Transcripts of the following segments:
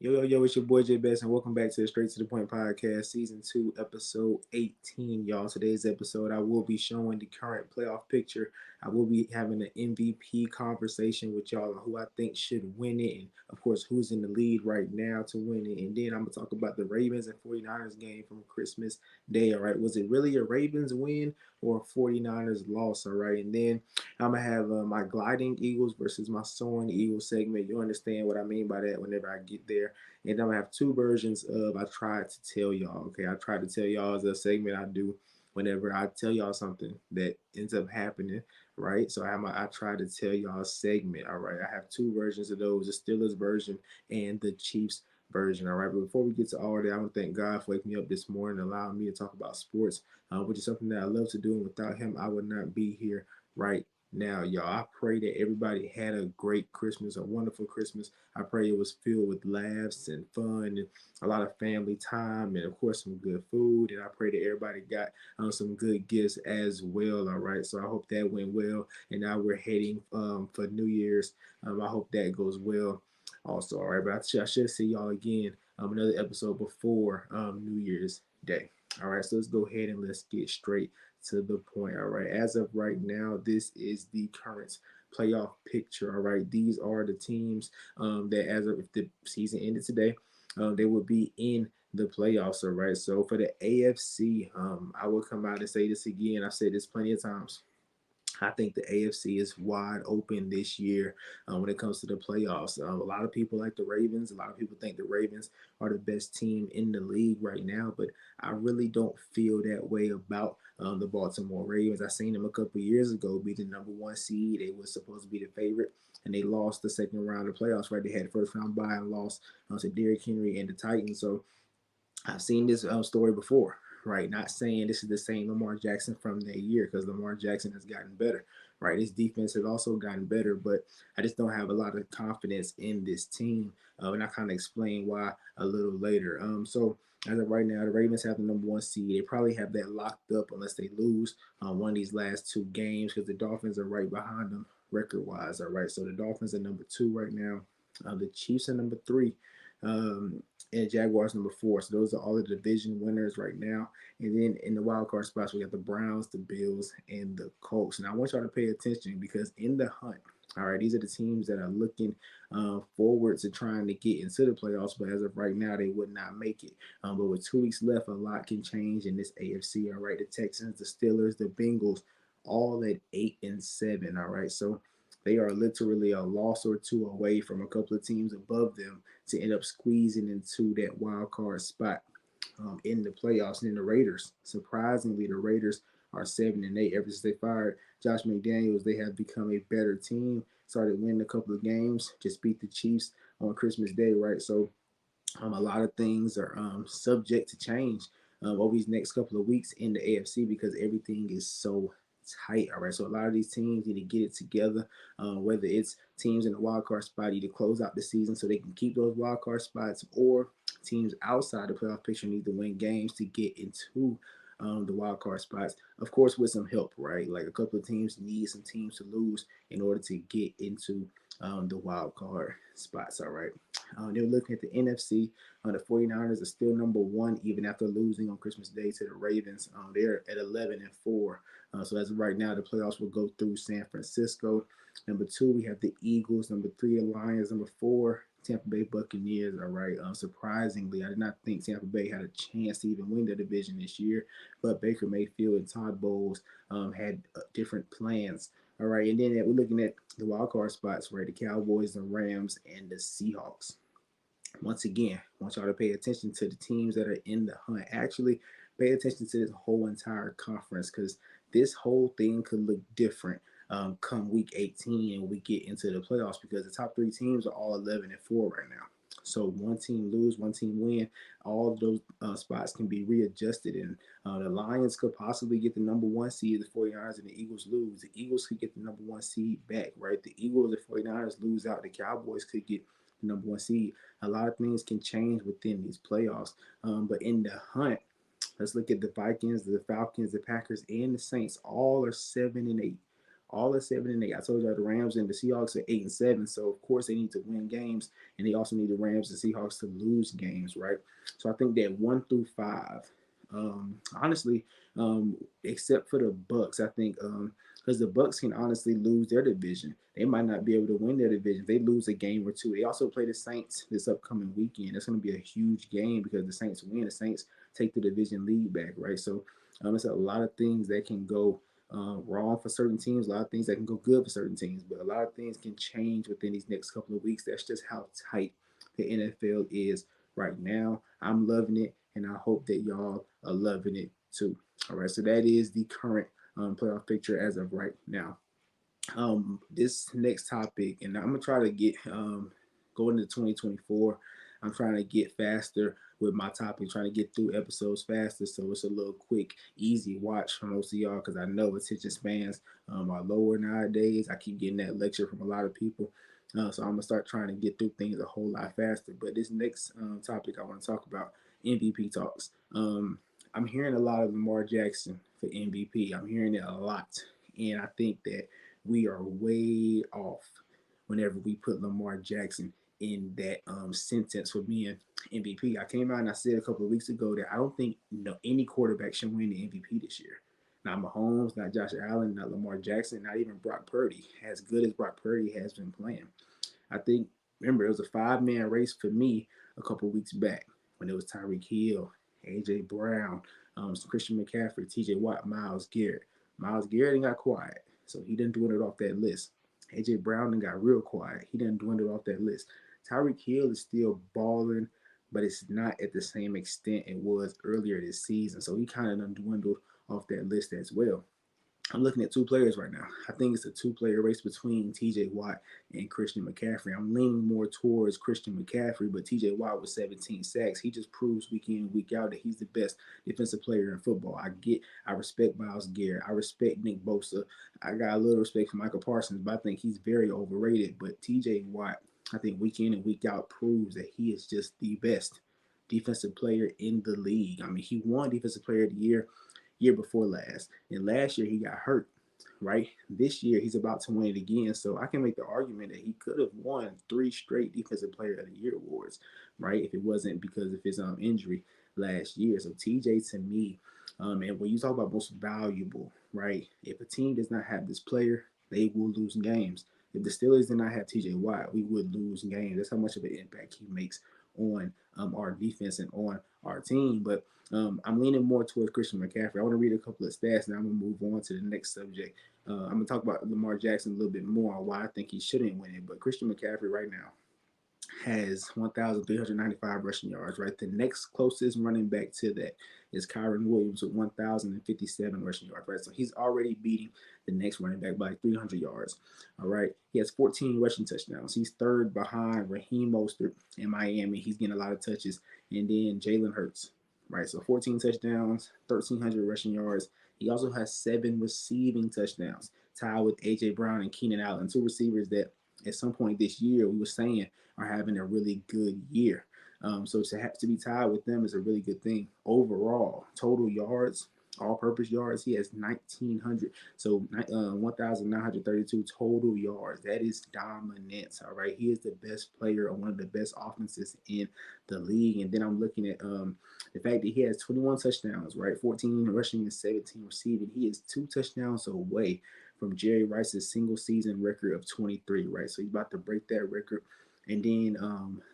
Yo, it's your boy J Best, and welcome back to the Straight to the Point podcast, season 2, episode 18. Y'all, today's episode, I will be showing the current playoff picture. I will be having an MVP conversation with y'all on who I think should win it, and of course, who's in the lead right now to win it. And then I'm going to talk about the Ravens and 49ers game from Christmas Day. All right, was it really a Ravens win or a 49ers loss? All right, and then I'm going to have my gliding Eagles versus my soaring Eagles segment. You understand what I mean by that whenever I get there. And I'm gonna have two versions of I tried to tell y'all. Okay, I tried to tell y'all as a segment I do whenever I tell y'all something that ends up happening, right? So I try to tell y'all a segment. All right, I have two versions of those: the Steelers version and the Chiefs version. All right, but before we get to all that, I want to thank God for waking me up this morning, allowing me to talk about sports, which is something that I love to do. And without Him, I would not be here right now, y'all. I pray that everybody had a great Christmas, a wonderful Christmas. I pray it was filled with laughs and fun and a lot of family time and, of course, some good food. And I pray that everybody got some good gifts as well. All right. So I hope that went well. And now we're heading for New Year's. I hope that goes well also. All right. But I should see y'all again another episode before New Year's Day. All right. So let's go ahead and let's get straight to the point. All right. As of right now, this is the current playoff picture. All right. These are the teams that as of if the season ended today, they would be in the playoffs. All right. So for the AFC, I will come out and say this again. I've said this plenty of times. I think the AFC is wide open this year when it comes to the playoffs. A lot of people like the Ravens. A lot of people think the Ravens are the best team in the league right now, but I really don't feel that way about the Baltimore Ravens. I seen them a couple years ago be the number one seed. They were supposed to be the favorite, and they lost the second round of playoffs. Right, they had the first round bye and lost to Derrick Henry and the Titans. So I've seen this story before, right? Not saying this is the same Lamar Jackson from that year because Lamar Jackson has gotten better, right? His defense has also gotten better, but I just don't have a lot of confidence in this team. And I kind of explain why a little later. So as of right now, the Ravens have the number one seed. They probably have that locked up unless they lose one of these last two games because the Dolphins are right behind them record wise. All right, so the Dolphins are number two right now. The Chiefs are number three. And Jaguars number four. So those are all the division winners right now. And then in the wild card spots, we got the Browns, the Bills, and the Colts. Now I want y'all to pay attention because in the hunt, all right, these are the teams that are looking forward to trying to get into the playoffs, but as of right now, they would not make it. But with 2 weeks left, a lot can change in this AFC. All right, the Texans, the Steelers, the Bengals, all at 8-7. All right, so they are literally a loss or two away from a couple of teams above them to end up squeezing into that wild card spot in the playoffs. And then the Raiders, surprisingly, the Raiders are 7-8. Ever since they fired Josh McDaniels, they have become a better team. Started winning a couple of games, just beat the Chiefs on Christmas Day, right? So a lot of things are subject to change over these next couple of weeks in the AFC because everything is so tight. All right, so a lot of these teams need to get it together. Whether it's teams in the wild card spot need to close out the season so they can keep those wild card spots, or teams outside the playoff picture need to win games to get into the wild card spots. Of course, with some help, right? Like a couple of teams need some teams to lose in order to get into the wild card spots. All right. They're looking at the NFC. The 49ers are still number one, even after losing on Christmas Day to the Ravens. They're at 11-4. So as of right now, the playoffs will go through San Francisco. Number two, we have the Eagles. Number three, the Lions. Number four, Tampa Bay Buccaneers. All right. Surprisingly, I did not think Tampa Bay had a chance to even win the division this year, but Baker Mayfield and Todd Bowles had different plans. All right, and then we're looking at the wild card spots, right? The Cowboys, the Rams, and the Seahawks. Once again, I want y'all to pay attention to the teams that are in the hunt. Actually, pay attention to this whole entire conference because this whole thing could look different come week 18 and we get into the playoffs because the top three teams are all 11-4 right now. So one team lose, one team win. All of those spots can be readjusted, and the Lions could possibly get the number one seed. The 49ers and the Eagles lose. The Eagles could get the number one seed back, right? The Eagles, the 49ers lose out. The Cowboys could get the number one seed. A lot of things can change within these playoffs. But in the hunt, let's look at the Vikings, the Falcons, the Packers, and the Saints. All are 7-8. all are 7-8. I told y'all the Rams and the Seahawks are 8-7. So of course they need to win games, and they also need the Rams and Seahawks to lose games, right? So I think that 1 through 5, honestly, except for the Bucks, I think because the Bucks can honestly lose their division. They might not be able to win their division. They lose a game or two. They also play the Saints this upcoming weekend. It's going to be a huge game because the Saints win. The Saints take the division lead back, right? So it's a lot of things that can go wrong for certain teams, a lot of things that can go good for certain teams, but a lot of things can change within these next couple of weeks. That's just how tight the NFL is right now. I'm loving it, and I hope that y'all are loving it too. All right, so that is the current playoff picture as of right now. This next topic, and I'm gonna try to get going into 2024. I'm trying to get faster with my topic, trying to get through episodes faster, so it's a little quick, easy watch for most of y'all because I know attention spans are lower nowadays. I keep getting that lecture from a lot of people, so I'm gonna start trying to get through things a whole lot faster. But this next topic I want to talk about MVP talks. I'm hearing a lot of Lamar Jackson for MVP. I'm hearing it a lot, and I think that we are way off whenever we put Lamar Jackson in that sentence for being MVP. I came out and I said a couple of weeks ago that I don't think any quarterback should win the MVP this year. Not Mahomes, not Josh Allen, not Lamar Jackson, not even Brock Purdy. As good as Brock Purdy has been playing, I think, remember, it was a 5-man race for me a couple of weeks back when it was Tyreek Hill, A.J. Brown, Christian McCaffrey, T.J. Watt, Myles Garrett. Myles Garrett got quiet, so he didn't dwindle off that list. A.J. Brown got real quiet. He didn't dwindle off that list. Tyreek Hill is still balling, but it's not at the same extent it was earlier this season. So he kind of dwindled off that list as well. I'm looking at two players right now. I think it's a two-player race between TJ Watt and Christian McCaffrey. I'm leaning more towards Christian McCaffrey, but TJ Watt with 17 sacks, he just proves week in, week out that he's the best defensive player in football. I respect Myles Garrett. I respect Nick Bosa. I got a little respect for Michael Parsons, but I think he's very overrated. But TJ Watt, I think week in and week out proves that he is just the best defensive player in the league. I mean, he won Defensive Player of the year before last. And last year he got hurt, right? This year he's about to win it again. So I can make the argument that he could have won 3 straight Defensive Player of the Year awards, right? If it wasn't because of his injury last year. So TJ to me, and when you talk about most valuable, right? If a team does not have this player, they will lose games. If the Steelers did not have TJ Watt, we would lose games. That's how much of an impact he makes on our defense and on our team. But I'm leaning more towards Christian McCaffrey. I want to read a couple of stats, and I'm going to move on to the next subject. I'm going to talk about Lamar Jackson a little bit more on why I think he shouldn't win it. But Christian McCaffrey right now has 1,395 rushing yards, right? The next closest running back to that is Kyron Williams with 1,057 rushing yards, right? So he's already beating the next running back by 300 yards, all right? He has 14 rushing touchdowns. He's third behind Raheem Mostert in Miami. He's getting a lot of touches. And then Jalen Hurts, right? So 14 touchdowns, 1,300 rushing yards. He also has 7 receiving touchdowns, tied with A.J. Brown and Keenan Allen, two receivers that at some point this year we were saying are having a really good year. So to have to be tied with them is a really good thing. Overall, total yards, all-purpose yards, he has 1,900. So 1,932 total yards. That is dominance. All right, he is the best player on one of the best offenses in the league. And then I'm looking at the fact that he has 21 touchdowns, right? 14 rushing and 17 receiving. He is 2 touchdowns away from Jerry Rice's single season record of 23, right? So he's about to break that record. And then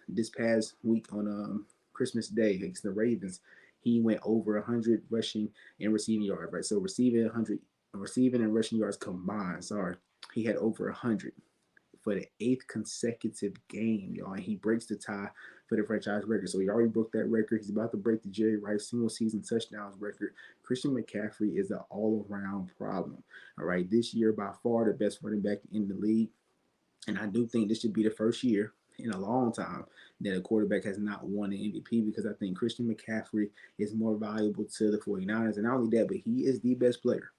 this past week on Christmas Day against the Ravens, he went over 100 rushing and receiving yards, right? So receiving and rushing yards combined. Sorry, he had over 100 for the 8th consecutive game, y'all. And he breaks the tie for the franchise record. So he already broke that record. He's about to break the Jerry Rice single season touchdowns record. Christian McCaffrey is an all around problem. All right, this year by far the best running back in the league. And I do think this should be the first year in a long time that a quarterback has not won an MVP because I think Christian McCaffrey is more valuable to the 49ers. And not only that, but he is the best player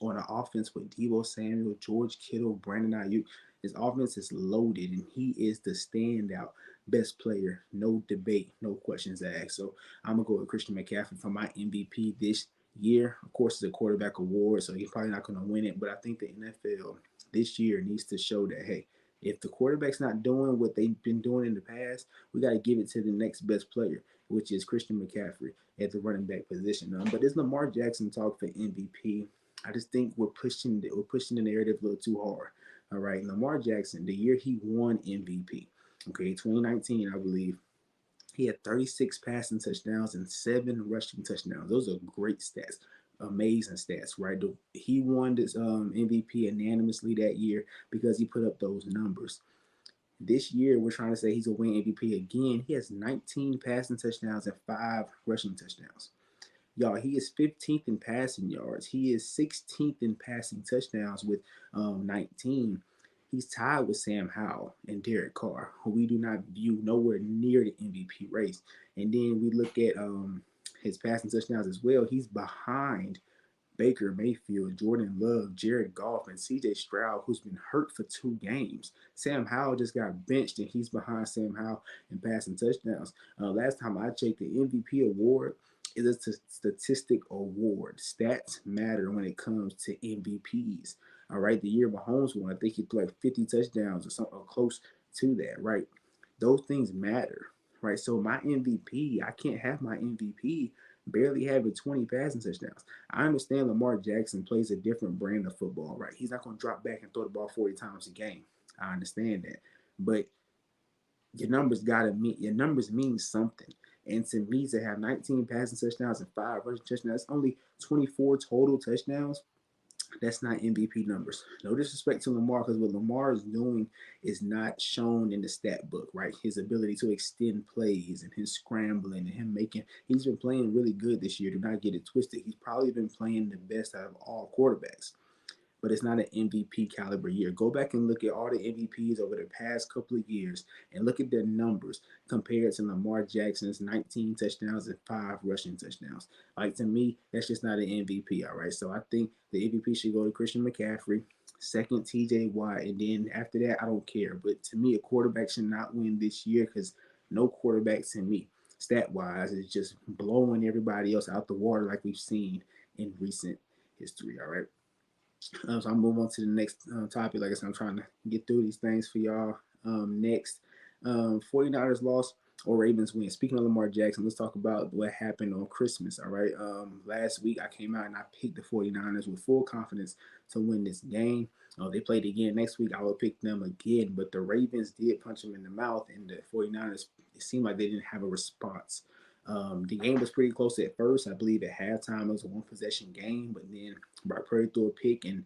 on an offense with Deebo Samuel, George Kittle, Brandon Ayuk. His offense is loaded, and he is the standout best player. No debate, no questions asked. So I'm going to go with Christian McCaffrey for my MVP this year. Of course, it's a quarterback award, so he's probably not going to win it. But I think the NFL this year needs to show that, hey, if the quarterback's not doing what they've been doing in the past, we got to give it to the next best player, which is Christian McCaffrey at the running back position. But this Lamar Jackson talk for MVP, I just think we're pushing the narrative a little too hard. All right, Lamar Jackson, the year he won MVP, okay, 2019, I believe, he had 36 passing touchdowns and 7 rushing touchdowns. Those are great stats, amazing stats, right? He won this MVP unanimously that year because he put up those numbers. This year, we're trying to say he's a win MVP again. He has 19 passing touchdowns and 5 rushing touchdowns. Y'all, he is 15th in passing yards. He is 16th in passing touchdowns with 19. He's tied with Sam Howell and Derek Carr, who we do not view nowhere near the MVP race. And then we look at his passing touchdowns as well. He's behind Baker Mayfield, Jordan Love, Jared Goff, and CJ Stroud, who's been hurt for 2 games. Sam Howell just got benched, and he's behind Sam Howell in passing touchdowns. Last time I checked, the MVP award is a statistic award. Stats matter when it comes to MVPs. All right, the year Mahomes won, I think he threw like 50 touchdowns or something close to that, right? Those things matter, right? So my MVP, I can't have my MVP barely having 20 passing touchdowns. I understand Lamar Jackson plays a different brand of football, right? He's not going to drop back and throw the ball 40 times a game. I understand that. But your numbers mean something. And to me, to have 19 passing touchdowns and 5 rushing touchdowns, that's only 24 total touchdowns. That's not MVP numbers. No disrespect to Lamar, because what Lamar is doing is not shown in the stat book, right? His ability to extend plays and his scrambling and him making, he's been playing really good this year. Do not get it twisted. He's probably been playing the best out of all quarterbacks, but it's not an MVP caliber year. Go back and look at all the MVPs over the past couple of years and look at their numbers compared to Lamar Jackson's 19 touchdowns and 5 rushing touchdowns. Like, to me, that's just not an MVP, all right? So I think the MVP should go to Christian McCaffrey, second TJ Watt, and then after that, I don't care. But to me, a quarterback should not win this year because no quarterback to me, stat wise, is just blowing everybody else out the water like we've seen in recent history, all right? So I'll move on to the next topic. Like I said, I'm trying to get through these things for y'all. Next, 49ers loss or Ravens win. Speaking of Lamar Jackson, let's talk about what happened on Christmas. All right. Last week, I came out and I picked the 49ers with full confidence to win this game. They played again next week. I would pick them again, but the Ravens did punch them in the mouth, and the 49ers, it seemed like they didn't have a response. The game was pretty close at first. I believe at halftime it was a 1 possession game, but then Brock Purdy threw a pick and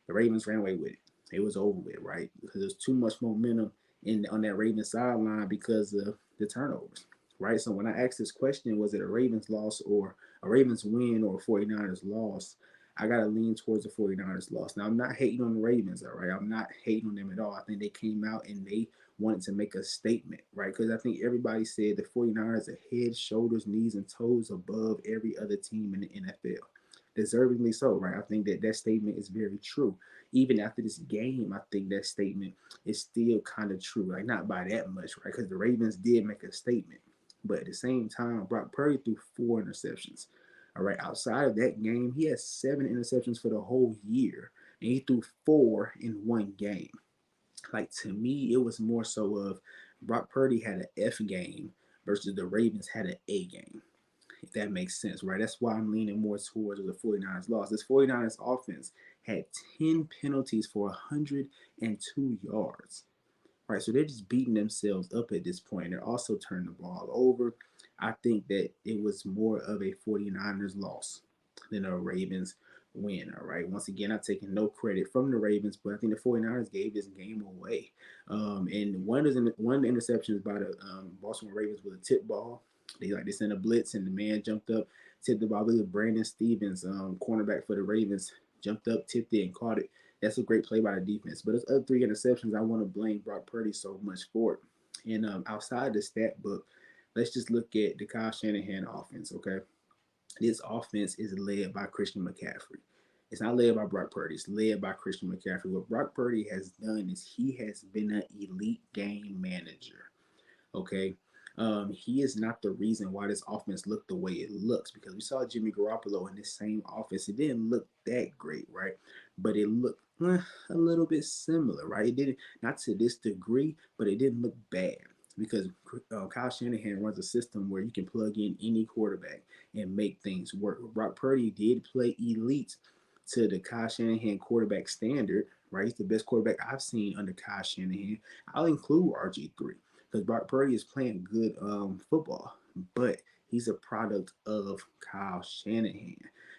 the Ravens ran away with it. It was over with, right? Because there's too much momentum on that Ravens sideline because of the turnovers, right? So when I asked this question, was it a Ravens loss or a Ravens win or a 49ers loss? I got to lean towards the 49ers loss. Now, I'm not hating on the Ravens, all right? I'm not hating on them at all. I think they came out and they wanted to make a statement, right? Because I think everybody said the 49ers are head, shoulders, knees, and toes above every other team in the NFL. Deservingly so, right? I think that that statement is very true. Even after this game, I think that statement is still kind of true. Like, not by that much, right? Because the Ravens did make a statement. But at the same time, Brock Purdy threw 4 interceptions. All right. Outside of that game, he has 7 interceptions for the whole year. And he threw 4 in 1 game. Like, to me, it was more so of Brock Purdy had an F game versus the Ravens had an A game, if that makes sense, right? That's why I'm leaning more towards the 49ers loss. This 49ers offense had 10 penalties for 102 yards, right? So they're just beating themselves up at this point. They're also turning the ball over. I think that it was more of a 49ers loss than a Ravens win, all right? Once again, I'm taking no credit from the Ravens, but I think the 49ers gave this game away. And one of the interceptions by the Baltimore Ravens was a tip ball. They sent a blitz and the man jumped up, tipped the ball. I believe Brandon Stevens, cornerback for the Ravens, jumped up, tipped it, and caught it. That's a great play by the defense. But those other 3 interceptions, I want to blame Brock Purdy so much for it. And outside the stat book, let's just look at the Kyle Shanahan offense, okay? This offense is led by Christian McCaffrey. It's not led by Brock Purdy. It's led by Christian McCaffrey. What Brock Purdy has done is he has been an elite game manager. Okay. He is not the reason why this offense looked the way it looks, because we saw Jimmy Garoppolo in this same offense. It didn't look that great, right? But it looked a little bit similar, right? It didn't, not to this degree, but it didn't look bad because Kyle Shanahan runs a system where you can plug in any quarterback and make things work. Brock Purdy did play elite to the Kyle Shanahan quarterback standard, right? He's the best quarterback I've seen under Kyle Shanahan. I'll include RG3 because Brock Purdy is playing good football, but he's a product of Kyle Shanahan.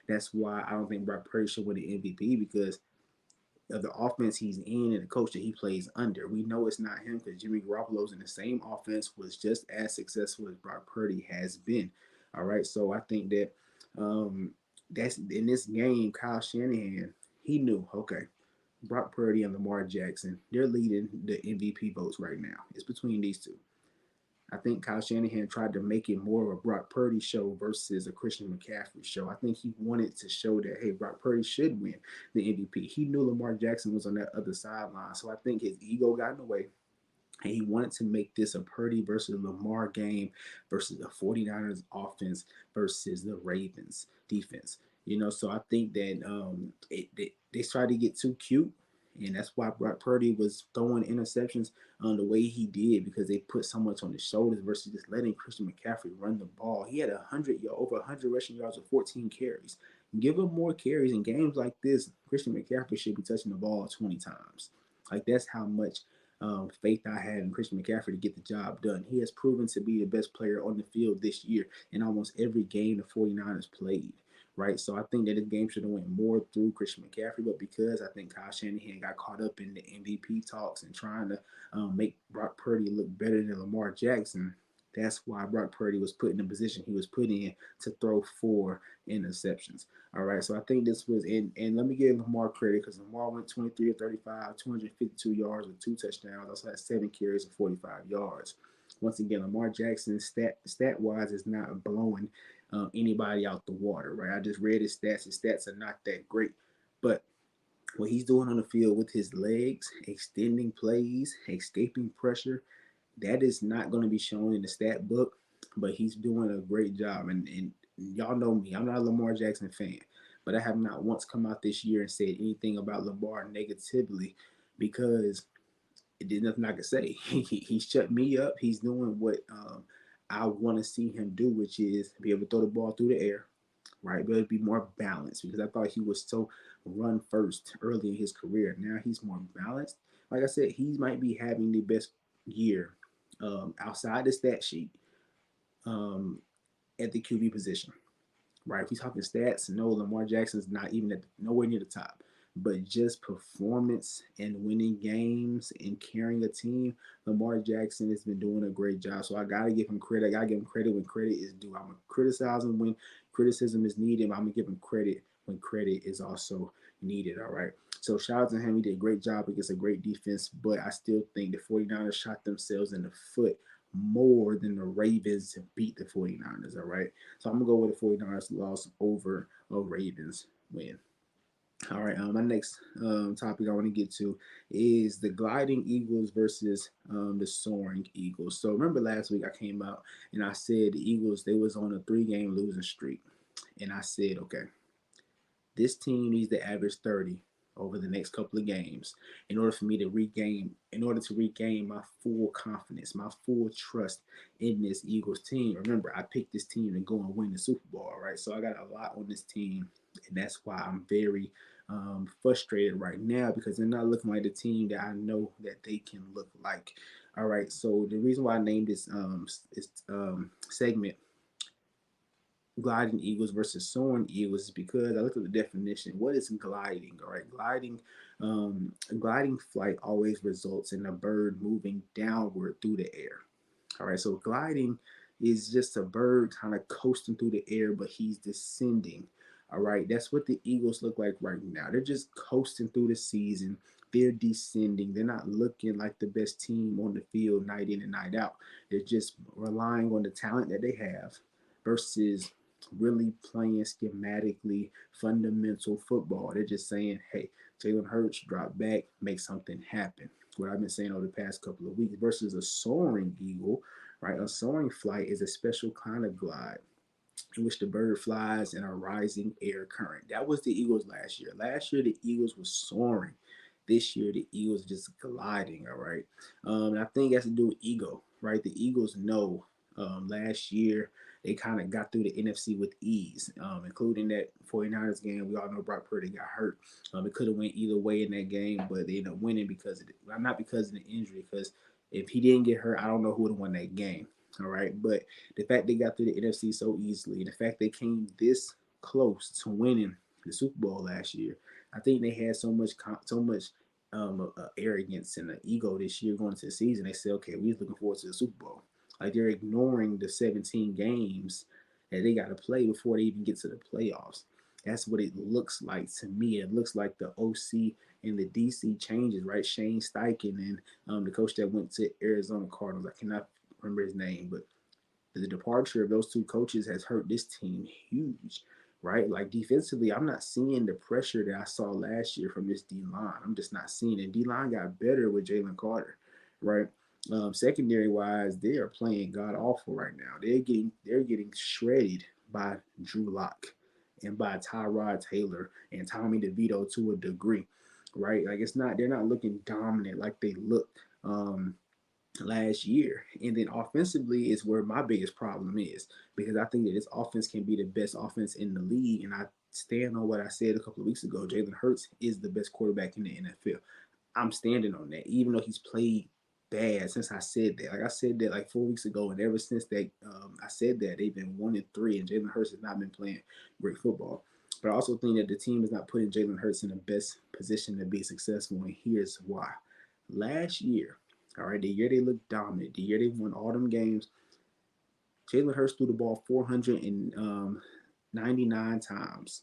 That's why I don't think Brock Purdy should win the MVP, because of the offense he's in and the coach that he plays under. We know it's not him because Jimmy Garoppolo's in the same offense was just as successful as Brock Purdy has been. All right, so I think that that's in this game. Kyle Shanahan, he knew, okay, Brock Purdy and Lamar Jackson, they're leading the MVP votes right now. It's between these two. I think Kyle Shanahan tried to make it more of a Brock Purdy show versus a Christian McCaffrey show. I think he wanted to show that, hey, Brock Purdy should win the MVP. He knew Lamar Jackson was on that other sideline, so I think his ego got in the way. And he wanted to make this a Purdy versus Lamar game versus the 49ers offense versus the Ravens defense. So I think that they tried to get too cute. And that's why Brock Purdy was throwing interceptions the way he did, because they put so much on his shoulders versus just letting Christian McCaffrey run the ball. He had over 100 rushing yards with 14 carries. Give him more carries in games like this. Christian McCaffrey should be touching the ball 20 times. Like, that's how much faith I had in Christian McCaffrey to get the job done. He has proven to be the best player on the field this year in almost every game the 49ers played. Right, so I think that this game should have went more through Christian McCaffrey, but because I think Kyle Shanahan got caught up in the MVP talks and trying to make Brock Purdy look better than Lamar Jackson, that's why Brock Purdy was put in the position he was put in to throw 4 interceptions. All right, so I think this was and let me give Lamar credit, because Lamar went 23 of 35, 252 yards with 2 touchdowns. Also had 7 carries and 45 yards. Once again, Lamar Jackson stat wise is not blowing anybody out the water, right? I just read his stats. His stats are not that great, but what he's doing on the field with his legs, extending plays, escaping pressure, that is not going to be shown in the stat book, but he's doing a great job. And y'all know me, I'm not a Lamar Jackson fan, but I have not once come out this year and said anything about Lamar negatively, because it did nothing I could say. He shut me up. He's doing what I want to see him do, which is be able to throw the ball through the air, right? But it'd be more balanced, because I thought he was so run first early in his career. Now he's more balanced. Like I said, he might be having the best year outside the stat sheet at the QB position, right? If we're talking stats, no, Lamar Jackson's not even nowhere near the top. But just performance and winning games and carrying a team, Lamar Jackson has been doing a great job. So I gotta give him credit. I gotta give him credit when credit is due. I'm gonna criticize him when criticism is needed. I'm gonna give him credit when credit is also needed. All right. So shout out to him. He did a great job against a great defense, but I still think the 49ers shot themselves in the foot more than the Ravens to beat the 49ers. All right. So I'm gonna go with the 49ers loss over a Ravens win. All right, my next topic I want to get to is the gliding Eagles versus the soaring Eagles. So remember last week I came out and I said the Eagles, they was on a 3-game losing streak, and I said, okay, this team needs to average 30 over the next couple of games in order to regain my full confidence, my full trust in this Eagles team. Remember, I picked this team to go and win the Super Bowl, right? So I got a lot on this team, and that's why I'm very frustrated right now, because they're not looking like the team that I know that they can look like. All right, so the reason why I named this segment gliding eagles versus soaring eagles is because I looked at the definition. What is gliding? All right, gliding flight always results in a bird moving downward through the air. All right, so gliding is just a bird kind of coasting through the air, but he's descending. All right, that's what the Eagles look like right now. They're just coasting through the season. They're descending. They're not looking like the best team on the field night in and night out. They're just relying on the talent that they have versus really playing schematically fundamental football. They're just saying, hey, Jalen Hurts, drop back, make something happen. What I've been saying over the past couple of weeks versus a soaring eagle, right? A soaring flight is a special kind of glide in which the bird flies in a rising air current. That was the Eagles last year. Last year, the Eagles was soaring. This year, the Eagles just gliding. All right. And I think it has to do with ego, right? The Eagles know last year they kind of got through the NFC with ease, including that 49ers game. We all know Brock Purdy got hurt. It could have went either way in that game, but they ended up winning because of it. Well, not because of the injury, because if he didn't get hurt, I don't know who would have won that game. All right, but the fact they got through the NFC so easily, and the fact they came this close to winning the Super Bowl last year, I think they had so much arrogance and ego this year going into the season. They said, okay, we're looking forward to the Super Bowl. Like they're ignoring the 17 games that they got to play before they even get to the playoffs. That's what it looks like to me. It looks like the OC and the DC changes, right? Shane Steichen and the coach that went to Arizona Cardinals. I cannot remember his name, but the departure of those two coaches has hurt this team huge, right? Like defensively, I'm not seeing the pressure that I saw last year from this D line. I'm just not seeing it. D line got better with Jalen Carter, right? Secondary wise, they are playing god awful right now. They're getting shredded by Drew Lock and by Tyrod Taylor and Tommy DeVito to a degree, right? Like it's not they're not looking dominant like they looked last year. And then offensively is where my biggest problem is because I think that this offense can be the best offense in the league. And I stand on what I said a couple of weeks ago. Jalen Hurts is the best quarterback in the NFL. I'm standing on that, even though he's played bad since I said that. Like I said that like 4 weeks ago, and ever since that I said that they've been 1-3, and Jalen Hurts has not been playing great football. But I also think that the team is not putting Jalen Hurts in the best position to be successful, and here's why. Last year, all right, the year they looked dominant, the year they won all them games, Jalen Hurts threw the ball 499 times.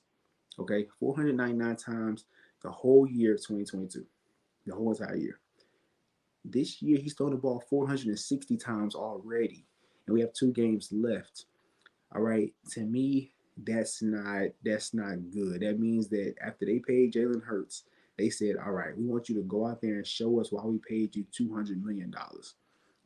Okay, 499 times the whole year of 2022, the whole entire year. This year, he's thrown the ball 460 times already, and we have 2 games left. All right, to me, that's not good. That means that after they paid Jalen Hurts, they said, "All right, we want you to go out there and show us why we paid you $200 million.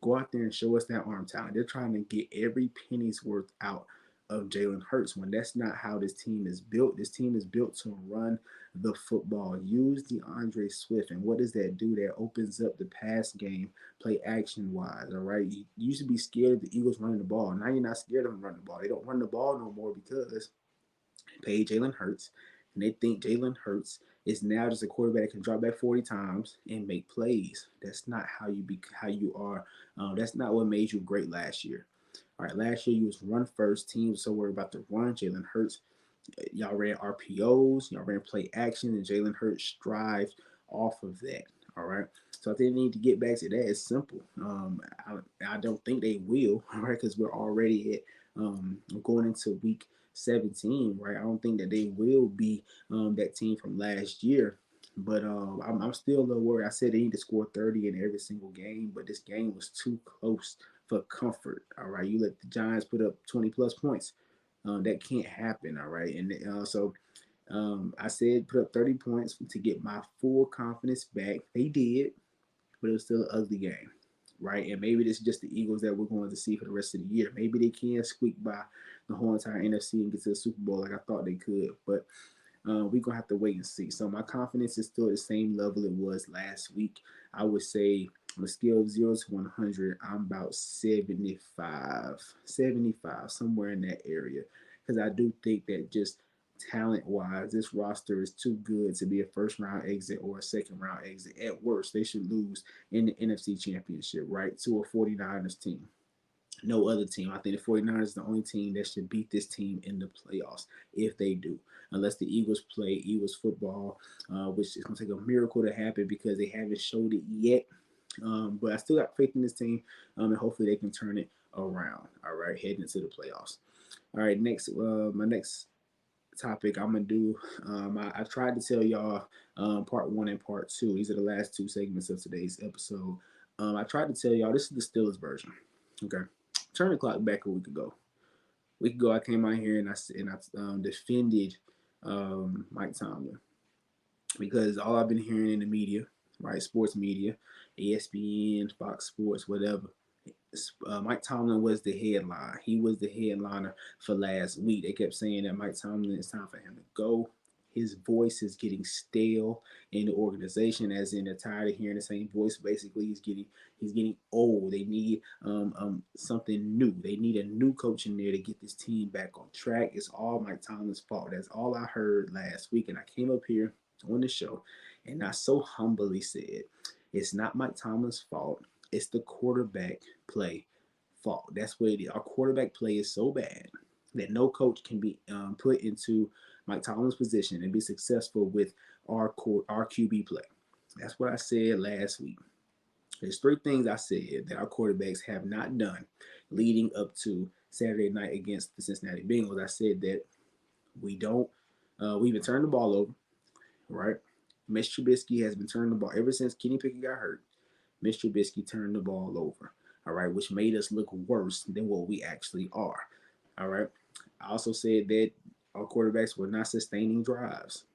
Go out there and show us that arm talent." They're trying to get every penny's worth out of Jalen Hurts when that's not how this team is built. This team is built to run the football. Use DeAndre Swift. And what does that do? That opens up the pass game, play action wise. All right. You used to be scared of the Eagles running the ball. Now you're not scared of them running the ball. They don't run the ball no more because they pay Jalen Hurts. And they think Jalen Hurts is now just a quarterback that can drop back 40 times and make plays. That's not how you are. That's not what made you great last year. All right, last year you was run first. Teams so worried about the run. Jalen Hurts, y'all ran RPOs, y'all ran play action, and Jalen Hurts thrived off of that. All right, so I think they need to get back to that. It's simple. I don't think they will. All right, because we're already at going into week 17. Right, I don't think that they will be that team from last year. But I'm still a little worried. I said they need to score 30 in every single game, but this game was too close for comfort. All right, you let the Giants put up 20 plus points. That can't happen. All right, and I said put up 30 points to get my full confidence back. They did, but it was still an ugly game, right? And maybe this is just the Eagles that we're going to see for the rest of the year. Maybe they can squeak by the whole entire NFC and get to the Super Bowl like I thought they could, but we're gonna have to wait and see. So my confidence is still at the same level it was last week. I would say on a scale of 0 to 100, I'm about 75, somewhere in that area. Because I do think that just talent wise, this roster is too good to be a first round exit or a second round exit. At worst, they should lose in the NFC Championship, right? To a 49ers team. No other team. I think the 49ers is the only team that should beat this team in the playoffs if they do. Unless the Eagles play Eagles football, which is going to take a miracle to happen because they haven't showed it yet. But I still got faith in this team, and hopefully they can turn it around. All right, heading into the playoffs. All right, my next topic I'm gonna do. I tried to tell y'all part one and part two. These are the last 2 segments of today's episode. I tried to tell y'all this is the Steelers version. Okay, turn the clock back a week ago. I came out here and I defended Mike Tomlin because all I've been hearing in the media, right, sports media, ESPN, Fox Sports, whatever, Mike Tomlin was the headline. He was the headliner for last week. They kept saying that Mike Tomlin, it's time for him to go. His voice is getting stale in the organization, as in they're tired of hearing the same voice. Basically, he's getting old. They need something new. They need a new coach in there to get this team back on track. It's all Mike Tomlin's fault. That's all I heard last week, and I came up here on the show, and I so humbly said, "It's not Mike Tomlin's fault. It's the quarterback play fault. That's what it is. Our quarterback play is so bad that no coach can be put into Mike Tomlin's position and be successful with our QB play." That's what I said last week. There's three things I said that our quarterbacks have not done leading up to Saturday night against the Cincinnati Bengals. I said that we even turned the ball over, right? Mitch Trubisky has been turning the ball ever since Kenny Pickett got hurt. Mitch Trubisky turned the ball over, all right, which made us look worse than what we actually are, all right. I also said that our quarterbacks were not sustaining drives.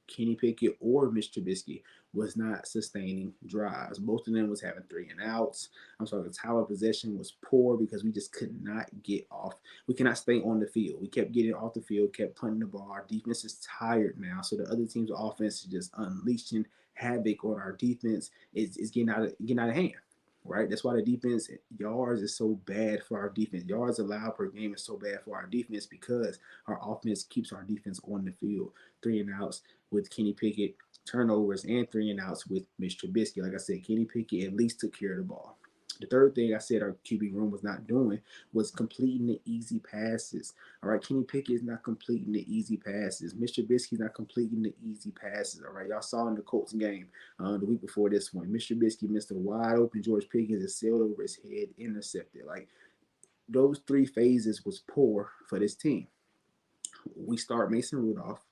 Kenny Pickett or Mitch Trubisky was not sustaining drives. Both of them was having 3-and-outs. I'm sorry, the time of possession was poor because we just could not get off. We cannot stay on the field. We kept getting off the field, kept punting the ball. Our defense is tired now, so the other team's offense is just unleashing havoc on our defense. It's getting out of hand. Right, that's why the defense yards is so bad for our defense. Yards allowed per game is so bad for our defense because our offense keeps our defense on the field. 3-and-outs with Kenny Pickett, turnovers, and 3-and-outs with Mitch Trubisky. Like I said, Kenny Pickett at least took care of the ball. The third thing I said our QB room was not doing was completing the easy passes. All right, Kenny Pickett is not completing the easy passes. Mr. Trubisky's not completing the easy passes. All right, y'all saw in the Colts game the week before this one, Mr. Trubisky missed a wide open George Pickens and sailed over his head, intercepted. Like those three phases was poor for this team. We start Mason Rudolph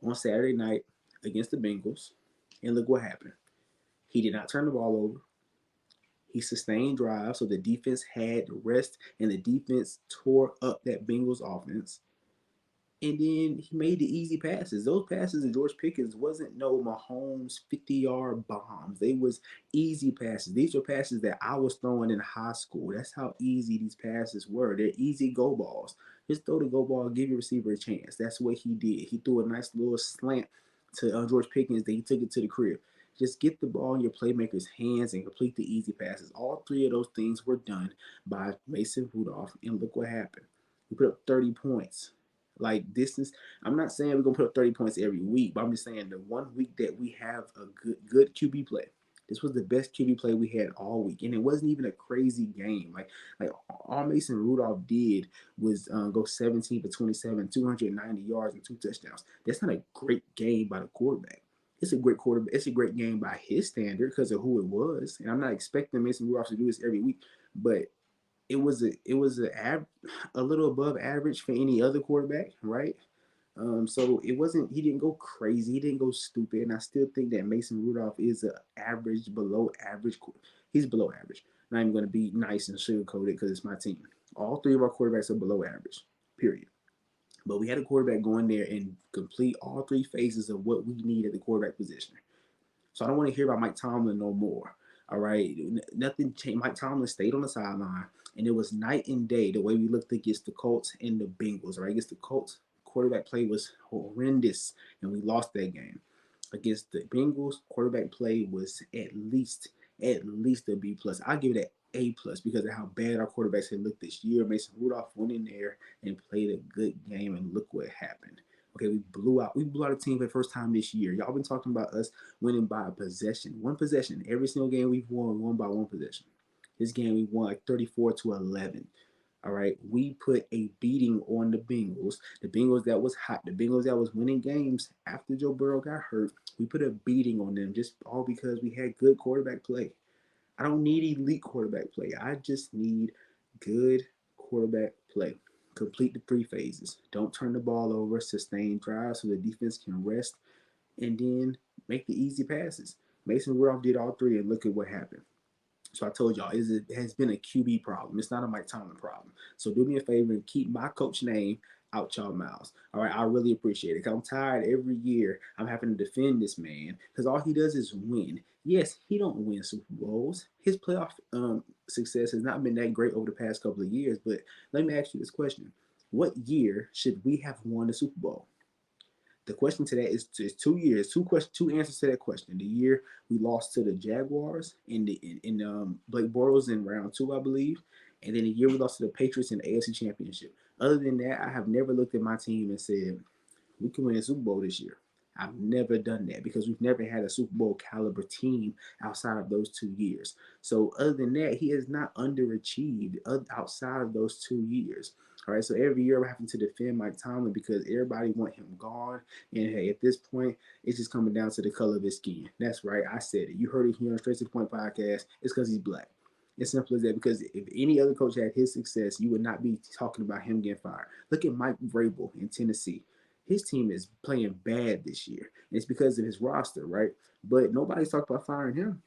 on Saturday night against the Bengals, and look what happened. He did not turn the ball over. He sustained drives, so the defense had rest, and the defense tore up that Bengals offense. And then he made the easy passes. Those passes to George Pickens wasn't no Mahomes 50-yard bombs. They was easy passes. These were passes that I was throwing in high school. That's how easy these passes were. They're easy go balls. Just throw the go ball, give your receiver a chance. That's what he did. He threw a nice little slant to George Pickens. Then he took it to the crib. Just get the ball in your playmaker's hands and complete the easy passes. All three of those things were done by Mason Rudolph, and look what happened. We put up 30 points. Like this is, I'm not saying we're gonna put up 30 points every week, but I'm just saying the 1 week that we have a good QB play. This was the best QB play we had all week, and it wasn't even a crazy game. Like all Mason Rudolph did was go 17 for 27, 290 yards and 2 touchdowns. That's not a great game by the quarterback. It's a great quarterback. It's a great game by his standard because of who it was, and I'm not expecting Mason Rudolph to do this every week, but it was a little above average for any other quarterback, right? So it wasn't. He didn't go crazy. He didn't go stupid. And I still think that Mason Rudolph is an average, below average. He's below average. Not even going to be nice and sugarcoated because it's my team. All three of our quarterbacks are below average. Period. But we had a quarterback go in there and complete all three phases of what we need at the quarterback position. So I don't want to hear about Mike Tomlin no more. All right, nothing changed. Mike Tomlin stayed on the sideline, and it was night and day the way we looked against the Colts and the Bengals. Right, against the Colts, quarterback play was horrendous, and we lost that game. Against the Bengals, quarterback play was at least a B plus. I give it an A plus because of how bad our quarterbacks had looked this year. Mason Rudolph went in there and played a good game, and look what happened. Okay, we blew out a team for the first time this year. Y'all been talking about us winning by a possession. One possession. Every single game we've won, we won by one possession. This game we won like 34-11. All right. We put a beating on the Bengals. The Bengals that was hot. The Bengals that was winning games after Joe Burrow got hurt. We put a beating on them just all because we had good quarterback play. I don't need elite quarterback play. I just need good quarterback play. Complete the three phases. Don't turn the ball over. Sustain drives so the defense can rest, and then make the easy passes. Mason Rudolph did all three, and look at what happened. So I told y'all, it has been a QB problem. It's not a Mike Tomlin problem. So do me a favor and keep my coach name out y'all mouths. All right, I really appreciate it. Cause I'm tired every year. I'm having to defend this man because all he does is win. Yes, he don't win Super Bowls. His playoff success has not been that great over the past couple of years. But let me ask you this question: what year should we have won the Super Bowl? The question to that is 2 years. Two answers to that question. The year we lost to the Jaguars in Blake Bortles in round two, I believe, and then the year we lost to the Patriots in the AFC Championship. Other than that, I have never looked at my team and said we can win a Super Bowl this year. I've never done that because we've never had a Super Bowl caliber team outside of those 2 years. So other than that, he has not underachieved outside of those 2 years. All right, so every year I'm having to defend Mike Tomlin because everybody want him gone. And hey, at this point, it's just coming down to the color of his skin. That's right, I said it. You heard it here on Straight to the Point podcast. It's because he's black. It's simple as that. Because if any other coach had his success, you would not be talking about him getting fired. Look at Mike Vrabel in Tennessee. His team is playing bad this year. And it's because of his roster, right? But nobody's talking about firing him.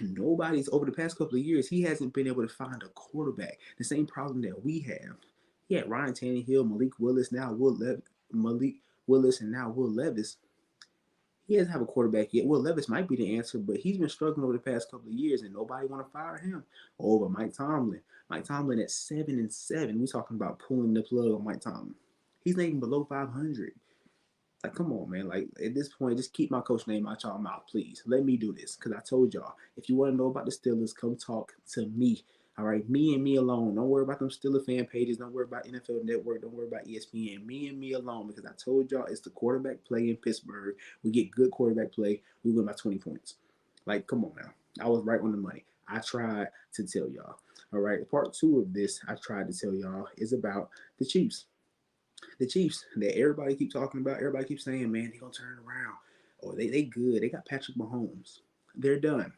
Nobody's over the past couple of years, he hasn't been able to find a quarterback. The same problem that we have. He had Ryan Tannehill, Malik Willis, and now Will Levis. He doesn't have a quarterback yet. Will Levis might be the answer, but he's been struggling over the past couple of years, and nobody want to fire him over Mike Tomlin. Mike Tomlin at 7-7. We talking about pulling the plug on Mike Tomlin. He's not even below 500. Like, come on, man. Like, at this point, just keep my coach name out y'all mouth, please. Let me do this. Because I told y'all, if you want to know about the Steelers, come talk to me. All right, me and me alone. Don't worry about them Steelers fan pages. Don't worry about NFL Network. Don't worry about ESPN. Me and me alone, because I told y'all it's the quarterback play in Pittsburgh. We get good quarterback play. We win by 20 points. Like, come on now. I was right on the money. I tried to tell y'all. All right, part two of this I tried to tell y'all is about the Chiefs. The Chiefs that everybody keep talking about, everybody keeps saying, man, they gonna turn around. Or they good. They got Patrick Mahomes. They're done.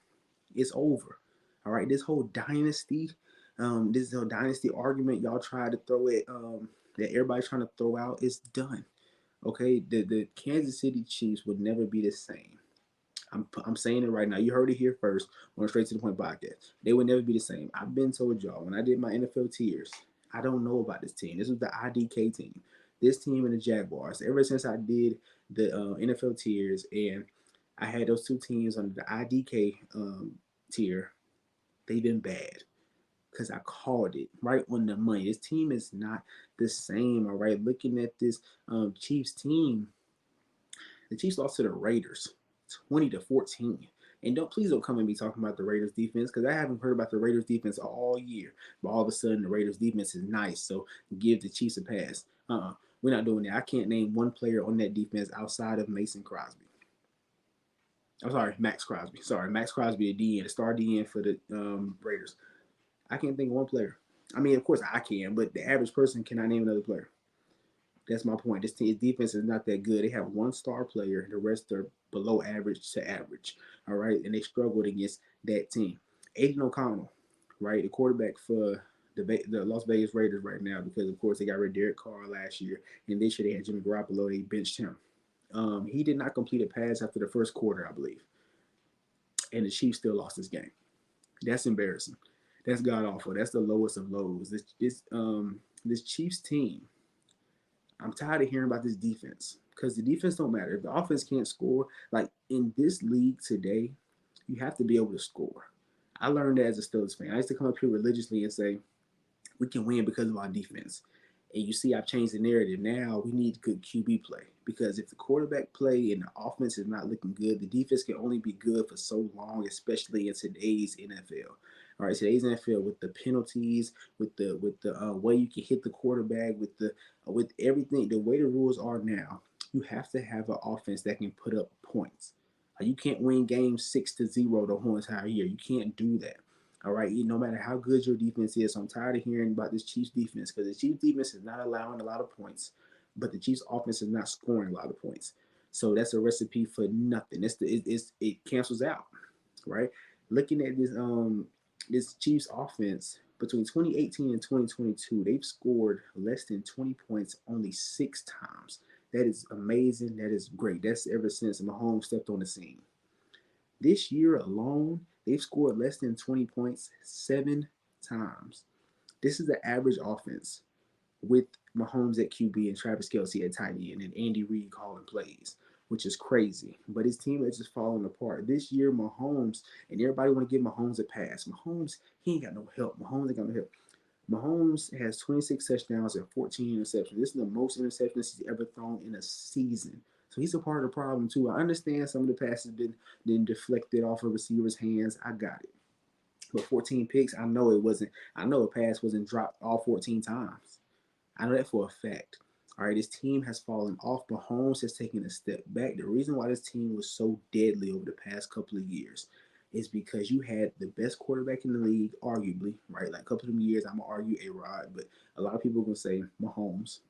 It's over. All right. This whole dynasty argument y'all tried to throw it, that everybody's trying to throw out is done. Okay. The Kansas City Chiefs would never be the same. I'm saying it right now. You heard it here first on Straight to the Point podcast. They would never be the same. I've been told y'all when I did my NFL tiers, I don't know about this team. This was the IDK team. This team and the Jaguars. Ever since I did the NFL tiers and I had those two teams under the IDK tier, they've been bad because I called it right on the money. This team is not the same. All right, looking at this Chiefs team, the Chiefs lost to the Raiders 20-14. And don't come at me talking about the Raiders defense because I haven't heard about the Raiders defense all year. But all of a sudden the Raiders defense is nice, so give the Chiefs a pass. We're not doing that. I can't name one player on that defense outside of Mason Crosby. I'm sorry, Max Crosby. Sorry, Max Crosby, a DN, a star DN for the Raiders. I can't think of one player. I mean, of course I can, but the average person cannot name another player. That's my point. This team's defense is not that good. They have one star player. The rest are below average to average. All right. And they struggled against that team. Aiden O'Connell, right? The quarterback for the Las Vegas Raiders right now, because of course they got rid of Derek Carr last year. And this year they had Jimmy Garoppolo. They benched him. He did not complete a pass after the first quarter, I believe. And the Chiefs still lost this game. That's embarrassing. That's god awful. That's the lowest of lows. This Chiefs team, I'm tired of hearing about this defense because the defense don't matter. If the offense can't score, like in this league today, you have to be able to score. I learned that as a Steelers fan. I used to come up here religiously and say, we can win because of our defense. And you see, I've changed the narrative. Now we need good QB play because if the quarterback play and the offense is not looking good, the defense can only be good for so long, especially in today's NFL. All right, today's NFL with the penalties, with the way you can hit the quarterback, with everything, the way the rules are now, you have to have an offense that can put up points. You can't win games 6-0 the whole entire year. You can't do that. All right, no matter how good your defense is, so I'm tired of hearing about this Chiefs defense because the Chiefs defense is not allowing a lot of points, but the Chiefs offense is not scoring a lot of points. So that's a recipe for nothing. It cancels out, right? Looking at this Chiefs offense between 2018 and 2022, they've scored less than 20 points only 6 times. That is amazing. That is great. That's ever since Mahomes stepped on the scene. This year alone, they've scored less than 20 points 7 times. This is the average offense with Mahomes at QB and Travis Kelce at tight end and Andy Reid calling plays. which is crazy. But his team is just falling apart. This year, Mahomes, and everybody want to give Mahomes a pass. Mahomes, he ain't got no help. Mahomes ain't got no help. Mahomes has 26 touchdowns and 14 interceptions. This is the most interceptions he's ever thrown in a season. So he's a part of the problem too. I understand some of the passes been deflected off of receivers' hands. I got it. But 14 picks, I know it wasn't. I know a pass wasn't dropped all 14 times. I know that for a fact. All right, this team has fallen off. Mahomes has taken a step back. The reason why this team was so deadly over the past couple of years is because you had the best quarterback in the league, arguably, right? Like a couple of years, I'm gonna argue A-Rod, but a lot of people are gonna say Mahomes.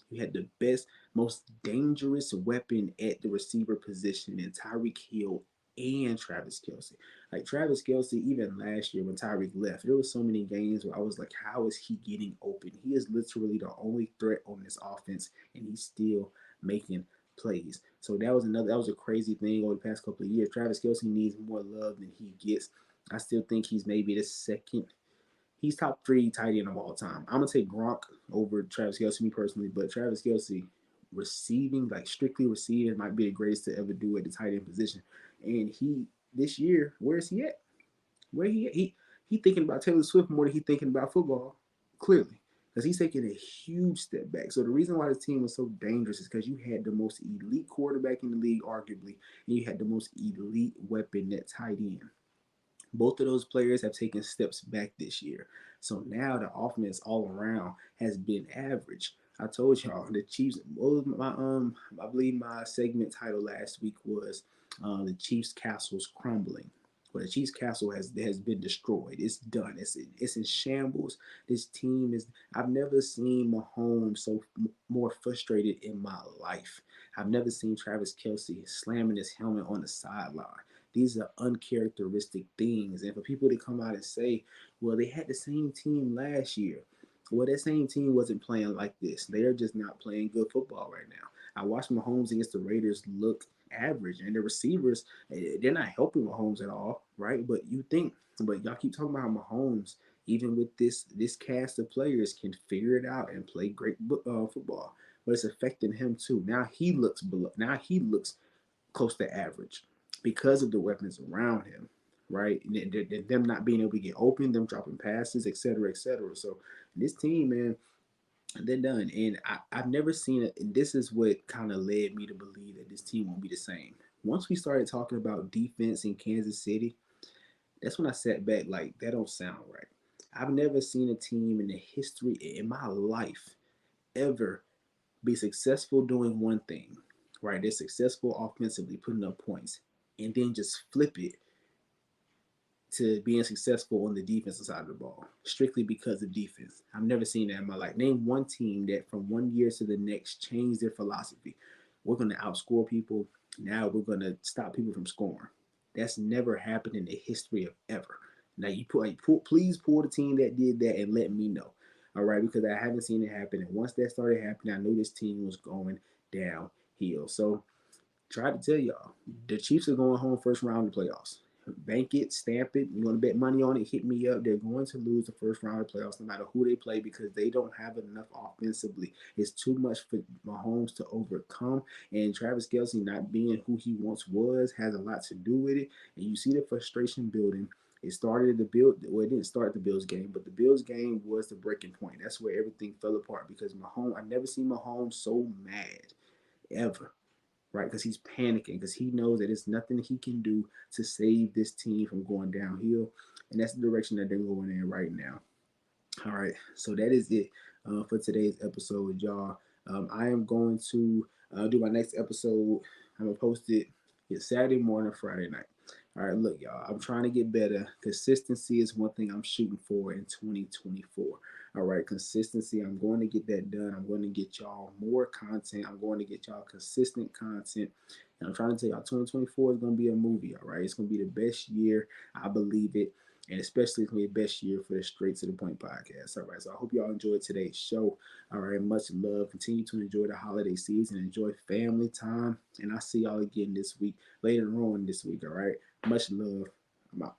You had the best, most dangerous weapon at the receiver position in Tyreek Hill and Travis Kelsey. Like Travis Kelsey, even last year when Tyreek left, there was so many games where I was like, how is he getting open? He is literally the only threat on this offense, and he's still making plays. So that was a crazy thing over the past couple of years. Travis Kelsey needs more love than he gets. I still think he's maybe the second, he's top three tight end of all time. I'm gonna take Gronk over Travis Kelsey, me personally, but Travis Kelsey receiving, like strictly receiving, might be the greatest to ever do at the tight end position. And he this year, where is he at? Where he at? He thinking about Taylor Swift more than he thinking about football, clearly. Because he's taking a huge step back. So the reason why this team was so dangerous is because you had the most elite quarterback in the league, arguably, and you had the most elite weapon at tight end. Both of those players have taken steps back this year. So now the offense all around has been average. I told y'all the Chiefs. What was my I believe my segment title last week was the Chiefs' castle's crumbling. Well, the Chiefs' castle has been destroyed. It's done. It's in shambles. This team is. I've never seen Mahomes so more frustrated in my life. I've never seen Travis Kelsey slamming his helmet on the sideline. These are uncharacteristic things. And for people to come out and say, well, they had the same team last year. Well, that same team wasn't playing like this. They're just not playing good football right now. I watched Mahomes against the Raiders look average, and the receivers, they're not helping Mahomes at all, right? But you think, but y'all keep talking about how Mahomes, even with this cast of players, can figure it out and play great football. But it's affecting him too. Now he looks below. Now he looks close to average because of the weapons around him, right? And them not being able to get open, them dropping passes, et cetera, et cetera. So this team, man, they're done. And I've never seen it. And this is what kind of led me to believe that this team won't be the same. Once we started talking about defense in Kansas City, that's when I sat back like, that don't sound right. I've never seen a team in the history in my life ever be successful doing one thing, right? They're successful offensively, putting up points, and then just flip it to being successful on the defensive side of the ball, strictly because of defense. I've never seen that in my life. Name one team that from one year to the next changed their philosophy. We're going to outscore people. Now we're going to stop people from scoring. That's never happened in the history of ever. Now please pull the team that did that and let me know. All right, because I haven't seen it happen. And once that started happening, I knew this team was going downhill. So try to tell y'all, the Chiefs are going home first round of the playoffs. Bank it, stamp it. You want to bet money on it? Hit me up. They're going to lose the first round of the playoffs, no matter who they play, because they don't have enough offensively. It's too much for Mahomes to overcome, and Travis Kelsey not being who he once was has a lot to do with it. And you see the frustration building. It started the build. Well, it didn't start the Bills game, but the Bills game was the breaking point. That's where everything fell apart because Mahomes. I never seen Mahomes so mad ever, right? Because he's panicking because he knows that it's nothing he can do to save this team from going downhill, and that's the direction that they're going in right now. All right, so that is it for today's episode, y'all. I am going to do my next episode. I'm gonna post it Saturday morning, Friday night. All right, look, y'all. I'm trying to get better. Consistency is one thing I'm shooting for in 2024. All right, consistency. I'm going to get that done. I'm going to get y'all more content. I'm going to get y'all consistent content. And I'm trying to tell y'all, 2024 is going to be a movie. All right, it's going to be the best year. I believe it. And especially it's going to be the best year for the Straight to the Point podcast. All right, so I hope y'all enjoyed today's show. All right, much love. Continue to enjoy the holiday season. Enjoy family time. And I'll see y'all again this week, later on this week. All right, much love. I'm out.